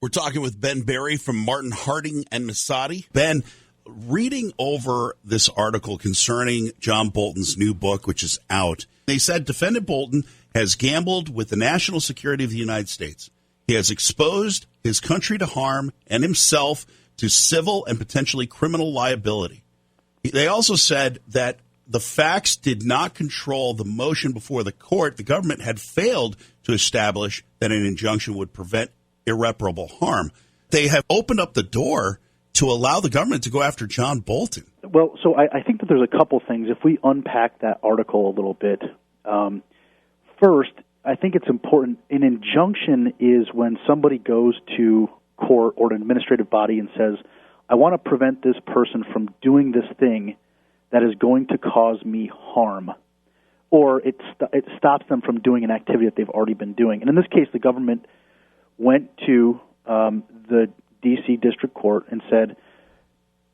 We're talking with Ben Barry from Martin Harding and Mazzotti. Ben, reading over this article concerning John Bolton's new book, which is out, they said Defendant Bolton has gambled with the national security of the United States. He has exposed his country to harm and himself to civil and potentially criminal liability. They also said that the facts did not control the motion before the court. The government had failed to establish that an injunction would prevent irreparable harm. They have opened up the door to allow the government to go after John Bolton. Well, so I think that there's a couple things. If we unpack that article a little bit, first, I think it's important. An injunction is when somebody goes to court or an administrative body and says, I want to prevent this person from doing this thing that is going to cause me harm, or it stops them from doing an activity that they've already been doing. And in this case, the government went to the D.C. District Court and said,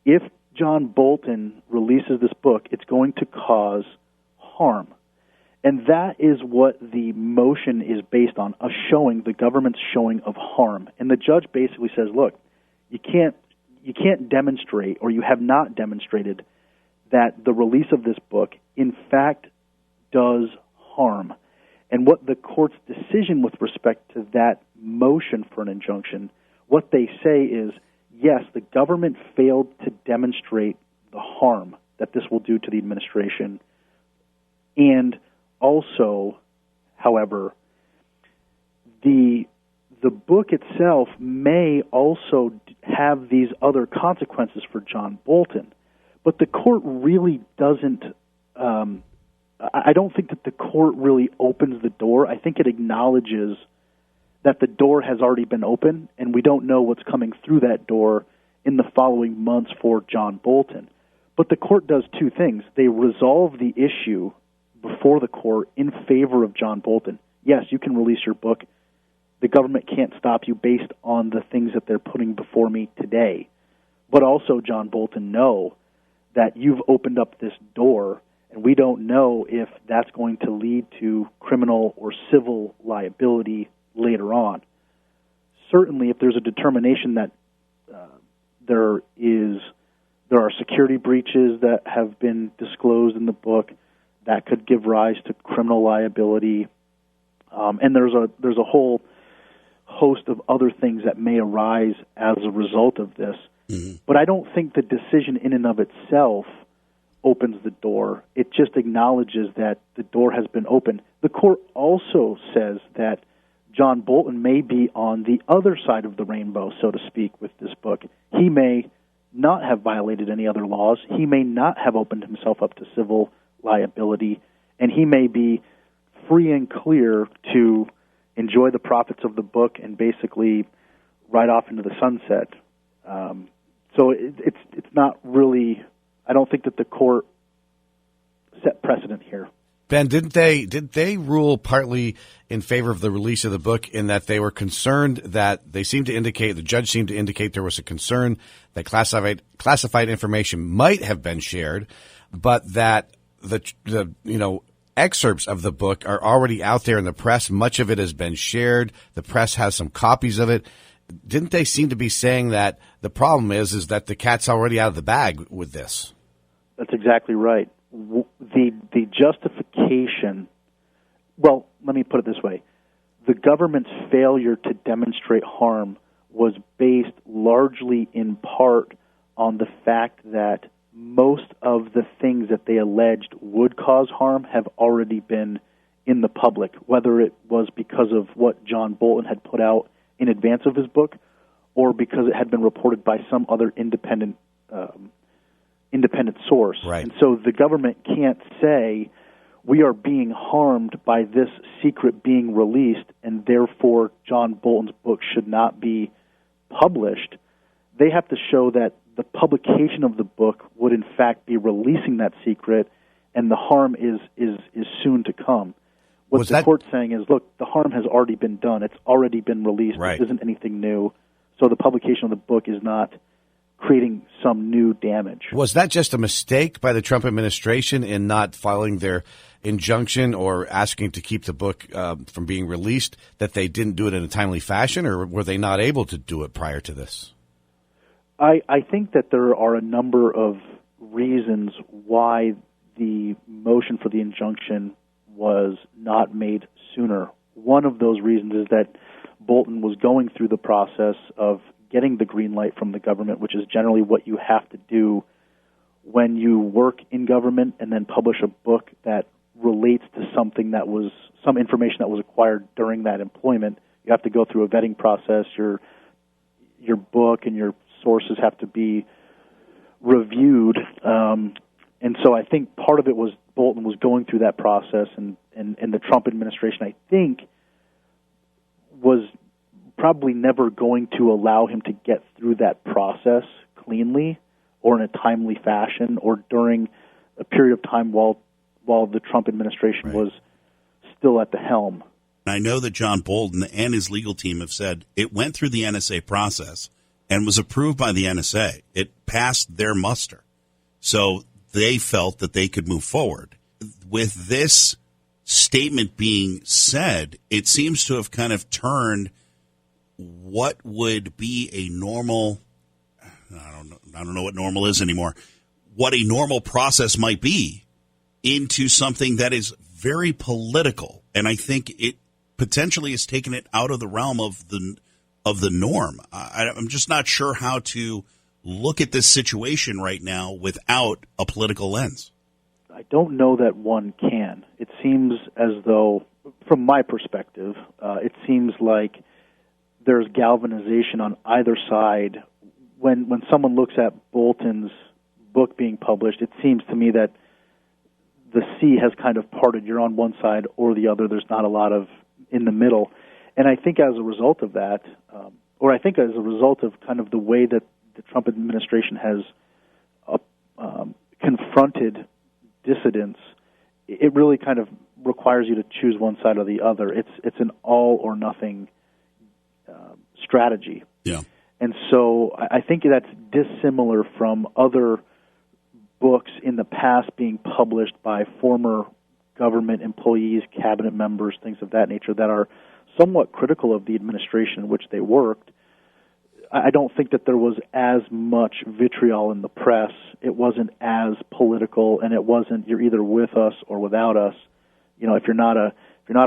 if John Bolton releases this book, it's going to cause harm. And that is what the motion is based on, a showing, the government's showing of harm. And the judge basically says, look, you can't demonstrate, or you have not demonstrated, that the release of this book, in fact, does harm. And what the court's decision with respect to that motion for an injunction, what they say is, yes, the government failed to demonstrate the harm that this will do to the administration. And also, however, the book itself may also have these other consequences for John Bolton. But the court really doesn't, I don't think that the court really opens the door. I think it acknowledges that the door has already been open, and we don't know what's coming through that door in the following months for John Bolton. But the court does two things. They resolve the issue before the court in favor of John Bolton. Yes, you can release your book. The government can't stop you based on the things that they're putting before me today. But also, John Bolton, know that you've opened up this door, and we don't know if that's going to lead to criminal or civil liability later on. Certainly, if there's a determination that there are security breaches that have been disclosed in the book, that could give rise to criminal liability, and there's a whole host of other things that may arise as a result of this. Mm-hmm. But I don't think the decision in and of itself opens the door. It just acknowledges that the door has been opened. The court also says that John Bolton may be on the other side of the rainbow, so to speak, with this book. He may not have violated any other laws. He may not have opened himself up to civil liability, and he may be free and clear to enjoy the profits of the book and basically ride off into the sunset. So it's not really, I don't think that the court set precedent here. Ben, didn't they rule partly in favor of the release of the book in that they were concerned that the judge seemed to indicate there was a concern that classified information might have been shared, but that the excerpts of the book are already out there in the press. Much of it has been shared. The press has some copies of it. Didn't they seem to be saying that the problem is that the cat's already out of the bag with this? That's exactly right. The justification, well, let me put it this way. The government's failure to demonstrate harm was based largely in part on the fact that most of the things that they alleged would cause harm have already been in the public, whether it was because of what John Bolton had put out in advance of his book or because it had been reported by some other independent source. Right. And so the government can't say we are being harmed by this secret being released and therefore John Bolton's book should not be published. They have to show that the publication of the book would in fact be releasing that secret and the harm is soon to come. What the court's saying is, look, the harm has already been done. It's already been released. Right. This isn't anything new. So the publication of the book is not creating some new damage. Was that just a mistake by the Trump administration in not filing their injunction or asking to keep the book from being released, that they didn't do it in a timely fashion, or were they not able to do it prior to this? I think that there are a number of reasons why the motion for the injunction was not made sooner. One of those reasons is that Bolton was going through the process of getting the green light from the government, which is generally what you have to do when you work in government and then publish a book that relates to something that was some information that was acquired during that employment. You have to go through a vetting process. Your book and your sources have to be reviewed. And so I think part of it was Bolton was going through that process, and the Trump administration, I think, was probably never going to allow him to get through that process cleanly or in a timely fashion or during a period of time while the Trump administration was still at the helm. I know that John Bolton and his legal team have said it went through the NSA process and was approved by the NSA. It passed their muster. So they felt that they could move forward. With this statement being said, it seems to have kind of turned what would be a normal, I don't know what normal is anymore, what a normal process might be into something that is very political. And I think it potentially has taken it out of the realm of the norm. I'm just not sure how to look at this situation right now without a political lens. I don't know that one can. It seems as though, from my perspective, it seems like there's galvanization on either side. When someone looks at Bolton's book being published, it seems to me that the sea has kind of parted. You're on one side or the other. There's not a lot of in the middle. And I think as a result of that, or I think as a result of kind of the way that the Trump administration has confronted dissidents, it really kind of requires you to choose one side or the other. It's an all or nothing strategy. Yeah. And so I think that's dissimilar from other books in the past being published by former government employees, cabinet members, things of that nature that are somewhat critical of the administration in which they worked. I don't think that there was as much vitriol in the press. It wasn't as political, and it wasn't you're either with us or without us. You know, if you're not a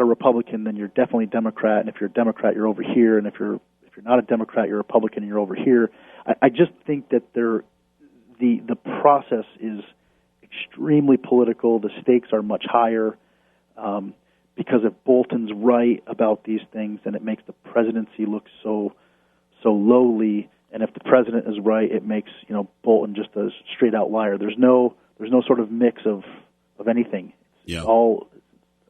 Republican, then you're definitely Democrat, and if you're a Democrat, you're over here, and if you're not a Democrat, you're a Republican, and you're over here. I just think that the process is extremely political. The stakes are much higher because if Bolton's right about these things, then it makes the presidency look so lowly, and if the president is right, it makes Bolton just a straight out liar. There's no sort of mix of anything. It's all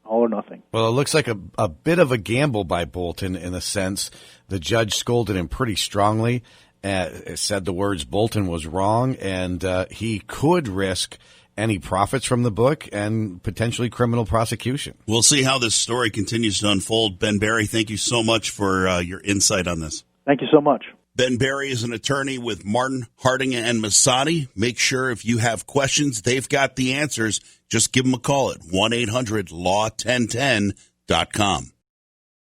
or nothing. Well, it looks like a bit of a gamble by Bolton in a sense. The judge scolded him pretty strongly. Said the words Bolton was wrong, and he could risk any profits from the book and potentially criminal prosecution. We'll see how this story continues to unfold. Ben Barry, thank you so much for your insight on this. Thank you so much. Ben Barry is an attorney with Martin, Harding, and Mazzotti. Make sure if you have questions, they've got the answers. Just give them a call at 1-800-LAW1010.com.